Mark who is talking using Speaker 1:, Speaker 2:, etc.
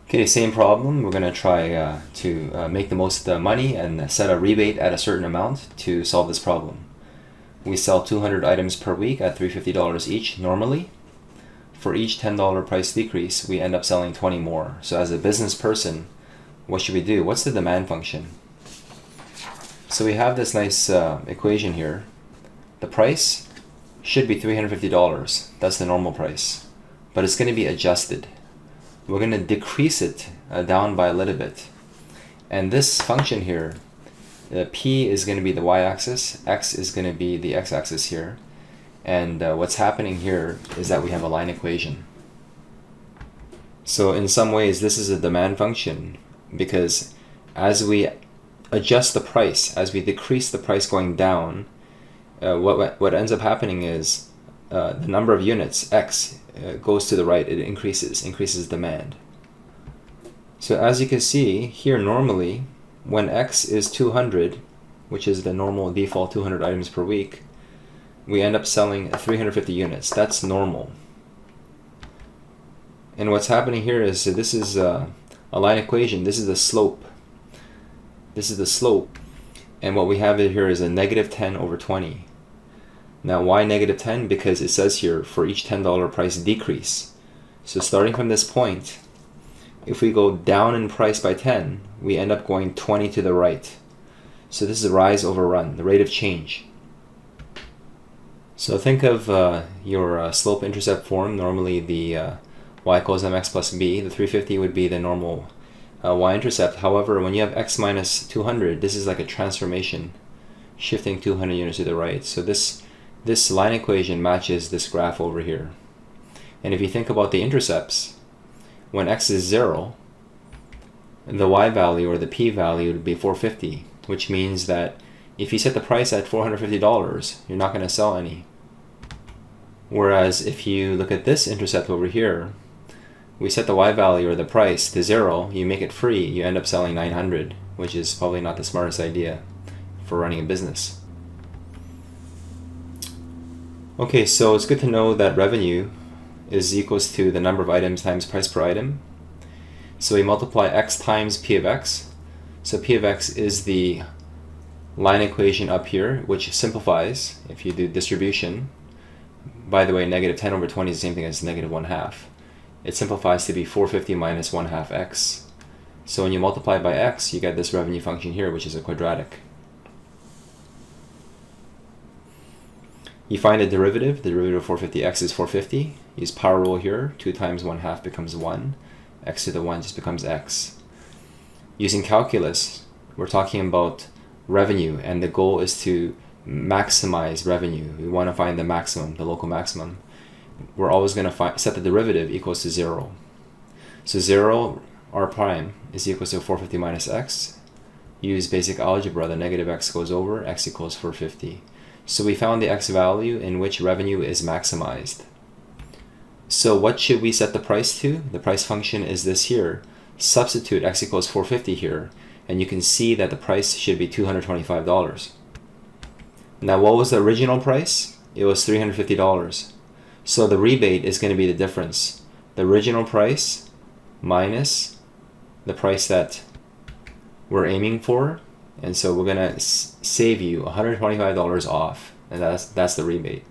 Speaker 1: Okay, same problem. We're going to try to make the most money and set a rebate at a certain amount to solve this problem. We sell 200 items per week at $350 each normally. For each $10 price decrease, we end up selling 20 more. So as a business person, what should we do? What's the demand function? So we have this nice equation here. The price should be $350. That's the normal price. But it's going to be adjusted. We're going to decrease it down by a little bit. And this function here, P is going to be the y-axis, X is going to be the x-axis here. And what's happening here is that we have a line equation. So in some ways, this is a demand function because as we adjust the price, as we decrease the price going down, what ends up happening is the number of units, X, goes to the right, it increases demand. So as you can see here, normally when X is 200, which is the normal default 200 items per week, we end up selling 350 units. That's normal. And what's happening here is, so this is a line equation. This is the slope. This is the slope. And what we have here is a negative 10 over 20. Now, why negative 10? Because it says here, for each $10 price decrease. So starting from this point, if we go down in price by 10, we end up going 20 to the right. So this is a rise over run, the rate of change. So think of your slope-intercept form. Normally the y equals mx plus b. The 350 would be the normal y-intercept. However, when you have x minus 200, this is like a transformation, shifting 200 units to the right. So this line equation matches this graph over here. And if you think about the intercepts, when x is 0, the y value or the p value would be 450, which means that if you set the price at $450, you're not going to sell any. Whereas if you look at this intercept over here, we set the y value or the price to 0, you make it free, you end up selling 900, which is probably not the smartest idea for running a business. Okay, so it's good to know that revenue is equals to the number of items times price per item. So we multiply x times p of x. So p of x is the line equation up here, which simplifies if you do distribution. By the way, negative 10 over 20 is the same thing as negative 1/2. It simplifies to be 450 minus 1/2 x. So when you multiply by x, you get this revenue function here, which is a quadratic. You find the derivative of 450x is 450. Use power rule here, 2 times 1/2 becomes 1. X to the 1 just becomes x. Using calculus, we're talking about revenue, and the goal is to maximize revenue. We want to find the maximum, the local maximum. We're always going to set the derivative equals to 0. So 0 r prime is equals to 450 minus x. Use basic algebra, the negative x goes over, x equals 450. So we found the x value in which revenue is maximized. So what should we set the price to? The price function is this here. Substitute x equals 450 here, and you can see that the price should be $225. Now what was the original price? It was $350. So the rebate is going to be the difference. The original price minus the price that we're aiming for. And so we're going to save you $125 off, and that's the rebate.